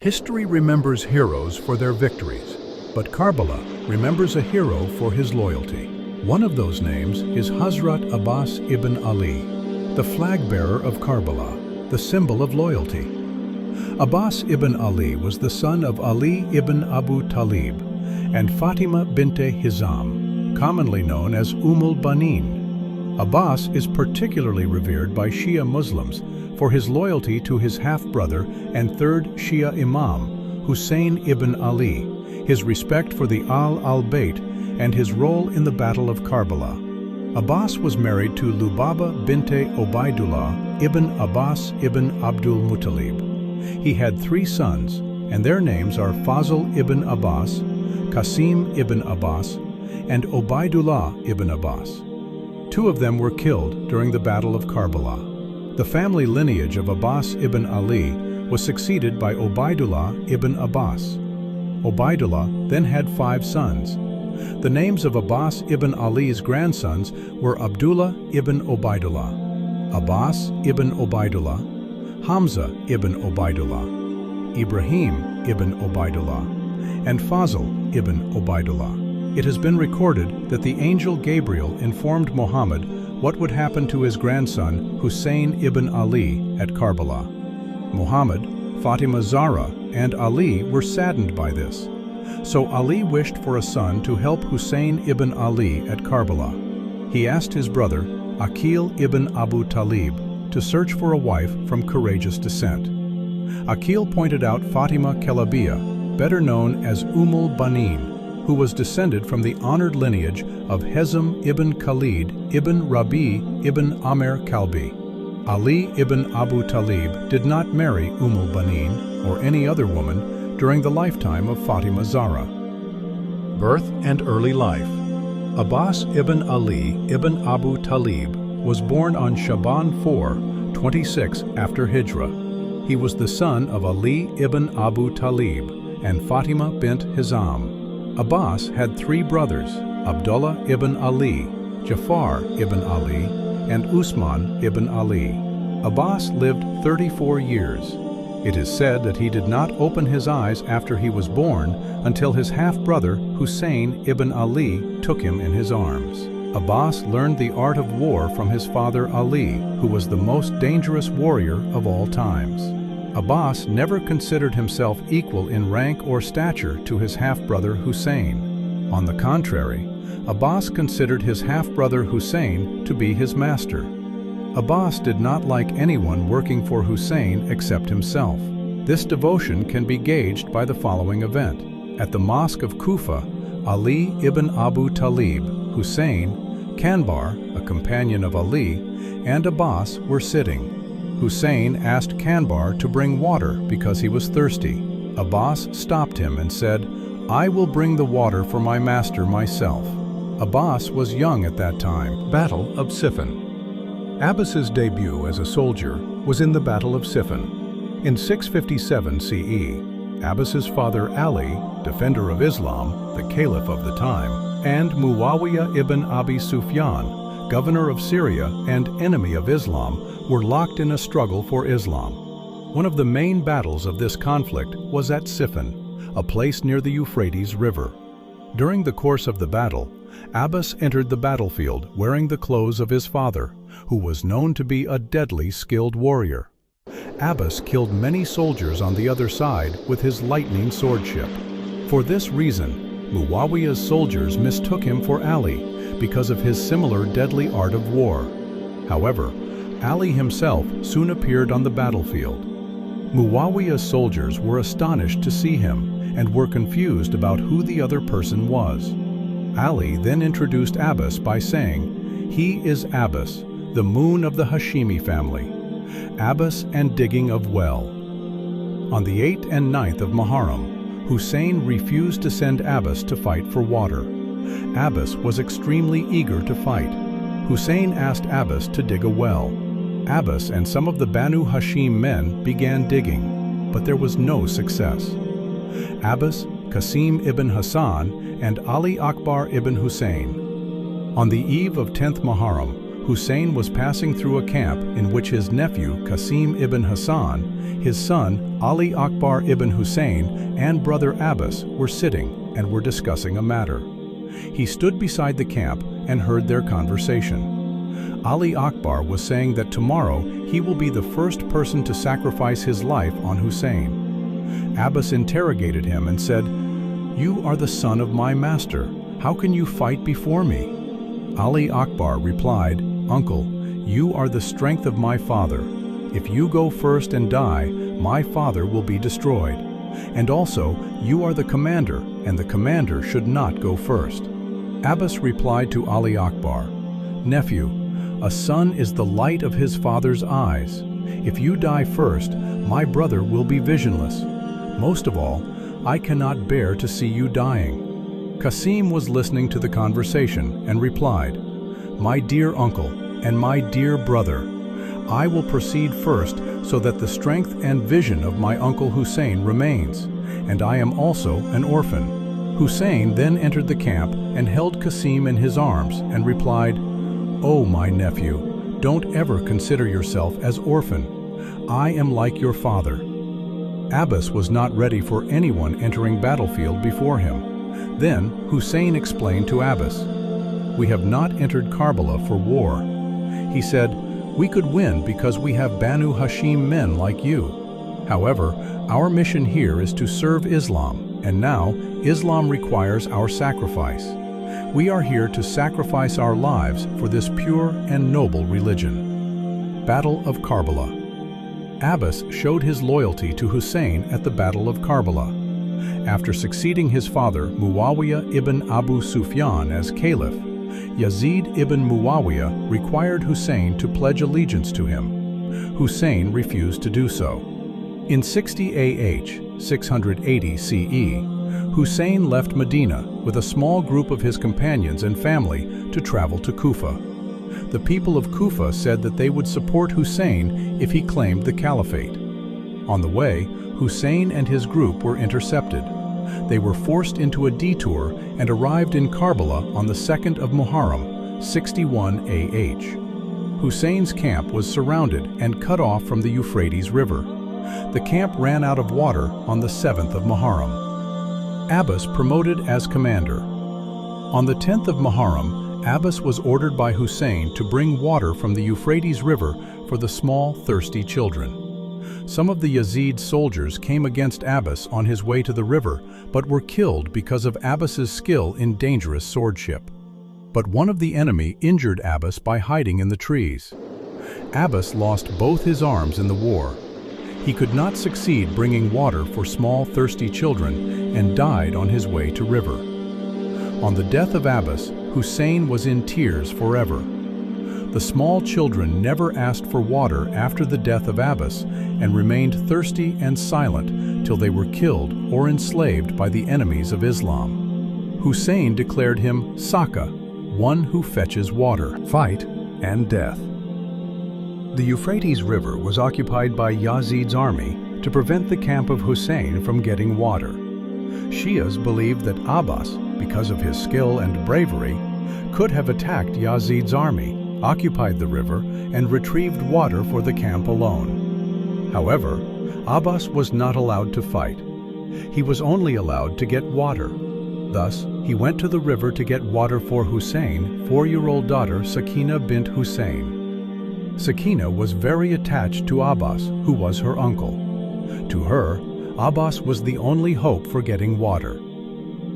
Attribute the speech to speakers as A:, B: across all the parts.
A: History remembers heroes for their victories, but Karbala remembers a hero for his loyalty. One of those names is Hazrat Abbas ibn Ali, the flag-bearer of Karbala, the symbol of loyalty. Abbas ibn Ali was the son of Ali ibn Abu Talib and Fatima binte Hizam, commonly known as Banin. Abbas is particularly revered by Shia Muslims for his loyalty to his half-brother and third Shia Imam, Hussain ibn Ali, his respect for the al-Bayt, and his role in the Battle of Karbala. Abbas was married to Lubaba binte Ubaidullah ibn Abbas ibn Abdul Muttalib. He had 3 sons, and their names are Fazl ibn Abbas, Qasim ibn Abbas, and Ubaidullah ibn Abbas. 2 of them were killed during the Battle of Karbala. The family lineage of Abbas ibn Ali was succeeded by Ubaidullah ibn Abbas. Ubaidullah then had 5 sons. The names of Abbas ibn Ali's grandsons were Abdullah ibn Ubaidullah, Abbas ibn Ubaidullah, Hamza ibn Ubaidullah, Ibrahim ibn Ubaidullah, and Fazl ibn Ubaidullah. It has been recorded that the angel Gabriel informed Muhammad what would happen to his grandson Hussein ibn Ali at Karbala. Muhammad, Fatima Zahra, and Ali were saddened by this. So Ali wished for a son to help Hussein ibn Ali at Karbala. He asked his brother, Aqil ibn Abu Talib, to search for a wife from courageous descent. Aqil pointed out Fatima Kalabiya, better known as Banin, who was descended from the honored lineage of Hezm ibn Khalid ibn Rabi ibn Amr Kalbi. Ali ibn Abu Talib did not marry Banin or any other woman during the lifetime of Fatima Zahra. Birth and early life. Abbas ibn Ali ibn Abu Talib was born on Shaban 4, 26 after Hijrah. He was the son of Ali ibn Abu Talib and Fatima bint Hizam. Abbas had 3 brothers, Abdullah ibn Ali, Jafar ibn Ali, and Usman ibn Ali. Abbas lived 34 years. It is said that he did not open his eyes after he was born until his half-brother Hussein ibn Ali took him in his arms. Abbas learned the art of war from his father Ali, who was the most dangerous warrior of all times. Abbas never considered himself equal in rank or stature to his half-brother Hussein. On the contrary, Abbas considered his half-brother Hussein to be his master. Abbas did not like anyone working for Hussein except himself. This devotion can be gauged by the following event. At the Mosque of Kufa, Ali ibn Abu Talib, Hussein, Kanbar, a companion of Ali, and Abbas were sitting. Hussein asked Kanbar to bring water because he was thirsty. Abbas stopped him and said, "I will bring the water for my master myself." Abbas was young at that time. Battle of Siffin. Abbas's debut as a soldier was in the Battle of Siffin. In 657 CE, Abbas's father Ali, defender of Islam, the caliph of the time, and Muawiyah ibn Abi Sufyan, governor of Syria and enemy of Islam, were locked in a struggle for Islam. One of the main battles of this conflict was at Siffin, a place near the Euphrates River. During the course of the battle, Abbas entered the battlefield wearing the clothes of his father, who was known to be a deadly skilled warrior. Abbas killed many soldiers on the other side with his lightning swordship. For this reason, Muawiyah's soldiers mistook him for Ali because of his similar deadly art of war. However, Ali himself soon appeared on the battlefield. Muawiyah's soldiers were astonished to see him and were confused about who the other person was. Ali then introduced Abbas by saying, "He is Abbas, the moon of the Hashimi family. Abbas and digging of well." On the 8th and 9th of Muharram, Hussein refused to send Abbas to fight for water. Abbas was extremely eager to fight. Hussein asked Abbas to dig a well. Abbas and some of the Banu Hashim men began digging, but there was no success. Abbas, Qasim ibn Hassan, and Ali Akbar ibn Hussein. On the eve of 10th Muharram, Hussein was passing through a camp in which his nephew Qasim ibn Hassan, his son Ali Akbar ibn Hussein, and brother Abbas were sitting and were discussing a matter. He stood beside the camp and heard their conversation. Ali Akbar was saying that tomorrow he will be the first person to sacrifice his life on Hussein. Abbas interrogated him and said, "You are the son of my master. How can you fight before me?" Ali Akbar replied, "Uncle, you are the strength of my father. If you go first and die, my father will be destroyed. And also, you are the commander, and the commander should not go first." Abbas replied to Ali Akbar, "Nephew, a son is the light of his father's eyes. If you die first, my brother will be visionless. Most of all, I cannot bear to see you dying." Qasim was listening to the conversation and replied, "My dear uncle and my dear brother, I will proceed first so that the strength and vision of my uncle Hussein remains, and I am also an orphan." Hussein then entered the camp and held Qasim in his arms and replied, "Oh, my nephew, don't ever consider yourself as orphan. I am like your father." Abbas was not ready for anyone entering battlefield before him. Then Hussein explained to Abbas, "We have not entered Karbala for war." He said, "We could win because we have Banu Hashim men like you. However, our mission here is to serve Islam, and now Islam requires our sacrifice. We are here to sacrifice our lives for this pure and noble religion." Battle of Karbala. Abbas showed his loyalty to Hussein at the Battle of Karbala. After succeeding his father Muawiyah ibn Abu Sufyan as caliph, Yazid ibn Muawiyah required Hussein to pledge allegiance to him. Hussein refused to do so. In 60 AH, 680 CE, Hussein left Medina with a small group of his companions and family to travel to Kufa. The people of Kufa said that they would support Hussein if he claimed the caliphate. On the way, Hussein and his group were intercepted. They were forced into a detour and arrived in Karbala on the 2nd of Muharram, 61 AH. Hussein's camp was surrounded and cut off from the Euphrates River. The camp ran out of water on the 7th of Muharram. Abbas promoted as commander. On the 10th of Muharram, Abbas was ordered by Hussein to bring water from the Euphrates River for the small, thirsty children. Some of the Yazid soldiers came against Abbas on his way to the river, but were killed because of Abbas's skill in dangerous swordship. But one of the enemy injured Abbas by hiding in the trees. Abbas lost both his arms in the war. He could not succeed bringing water for small, thirsty children and died on his way to river. On the death of Abbas, Hussein was in tears forever. The small children never asked for water after the death of Abbas and remained thirsty and silent till they were killed or enslaved by the enemies of Islam. Hussein declared him Saka, one who fetches water, fight, and death. The Euphrates River was occupied by Yazid's army to prevent the camp of Hussein from getting water. Shias believed that Abbas, because of his skill and bravery, could have attacked Yazid's army, occupied the river, and retrieved water for the camp alone. However, Abbas was not allowed to fight. He was only allowed to get water. Thus, he went to the river to get water for Hussein, 4-year-old daughter Sakina bint Hussein. Sakina was very attached to Abbas, who was her uncle. To her, Abbas was the only hope for getting water.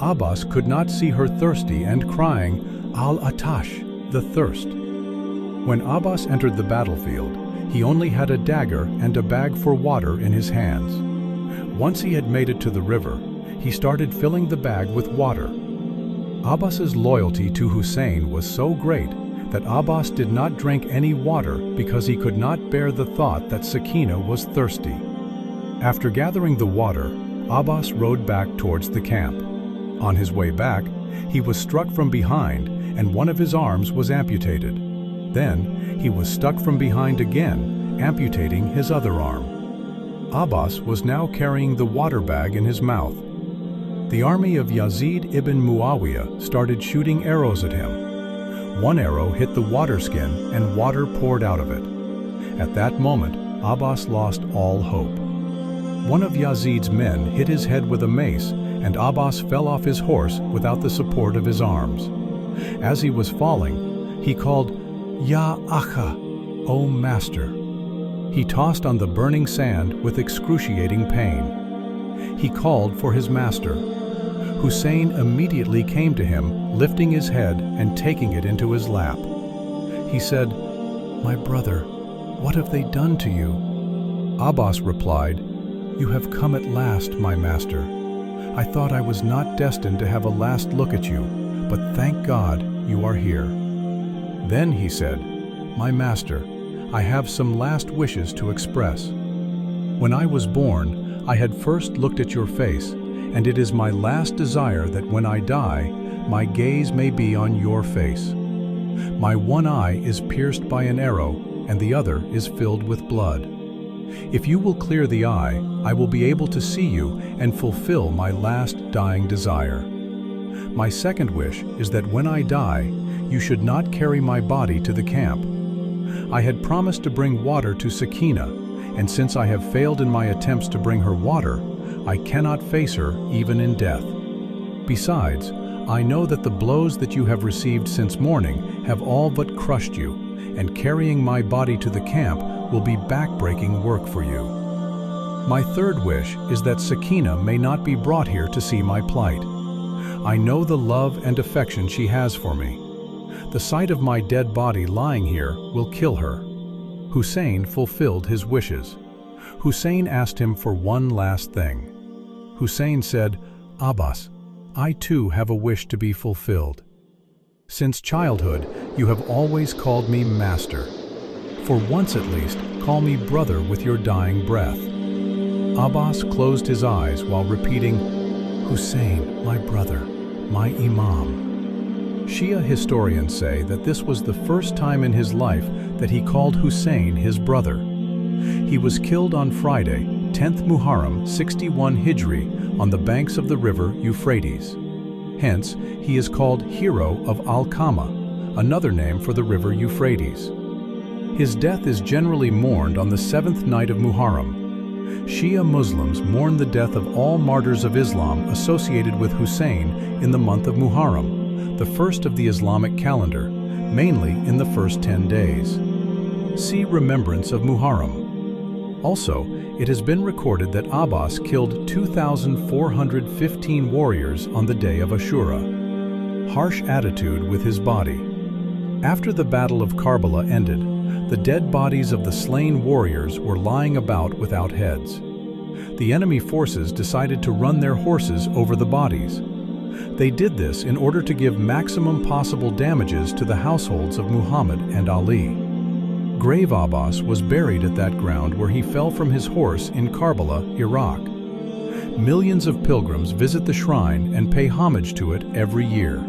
A: Abbas could not see her thirsty and crying, "Al-Atash," the thirst. When Abbas entered the battlefield, he only had a dagger and a bag for water in his hands. Once he had made it to the river, he started filling the bag with water. Abbas's loyalty to Hussein was so great that Abbas did not drink any water because he could not bear the thought that Sakina was thirsty. After gathering the water, Abbas rode back towards the camp. On his way back, he was struck from behind and one of his arms was amputated. Then he was struck from behind again, amputating his other arm. Abbas was now carrying the water bag in his mouth. The army of Yazid ibn Muawiyah started shooting arrows at him. One arrow hit the water skin and water poured out of it. At that moment, Abbas lost all hope. One of Yazid's men hit his head with a mace, and Abbas fell off his horse without the support of his arms. As he was falling, he called, "Ya Akha, O Master." He tossed on the burning sand with excruciating pain. He called for his master. Hussein immediately came to him, lifting his head and taking it into his lap. He said, "My brother, what have they done to you?" Abbas replied, "You have come at last, my master. I thought I was not destined to have a last look at you, but thank God you are here." Then he said, "My master, I have some last wishes to express. When I was born, I had first looked at your face, and it is my last desire that when I die, my gaze may be on your face. My one eye is pierced by an arrow, and the other is filled with blood. If you will clear the eye, I will be able to see you and fulfill my last dying desire. My second wish is that when I die, you should not carry my body to the camp. I had promised to bring water to Sakina, and since I have failed in my attempts to bring her water, I cannot face her even in death. Besides, I know that the blows that you have received since morning have all but crushed you, and carrying my body to the camp will be back-breaking work for you. My third wish is that Sakina may not be brought here to see my plight. I know the love and affection she has for me. The sight of my dead body lying here will kill her." Hussein fulfilled his wishes. Hussein asked him for one last thing. Hussein said, "Abbas, I too have a wish to be fulfilled. Since childhood, you have always called me master. For once at least, call me brother with your dying breath." Abbas closed his eyes while repeating, "Hussein, my brother, my Imam." Shia historians say that this was the first time in his life that he called Hussein his brother. He was killed on Friday, 10th Muharram 61 Hijri, on the banks of the river Euphrates. Hence, he is called Hero of Al-Qama, another name for the river Euphrates. His death is generally mourned on the 7th night of Muharram. Shia Muslims mourn the death of all martyrs of Islam associated with Hussein in the month of Muharram, the first of the Islamic calendar, mainly in the first 10 days. See Remembrance of Muharram. Also, it has been recorded that Abbas killed 2,415 warriors on the day of Ashura. Harsh attitude with his body. After the Battle of Karbala ended, the dead bodies of the slain warriors were lying about without heads. The enemy forces decided to run their horses over the bodies. They did this in order to give maximum possible damages to the households of Muhammad and Ali. Grave Abbas was buried at that ground where he fell from his horse in Karbala, Iraq. Millions of pilgrims visit the shrine and pay homage to it every year.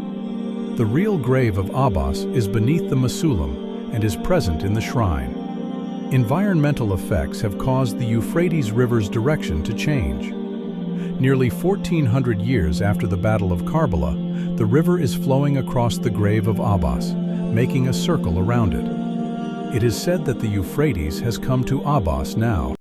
A: The real grave of Abbas is beneath the mausoleum and is present in the shrine. Environmental effects have caused the Euphrates River's direction to change. Nearly 1,400 years after the Battle of Karbala, the river is flowing across the grave of Abbas, making a circle around it. It is said that the Euphrates has come to Abbas now.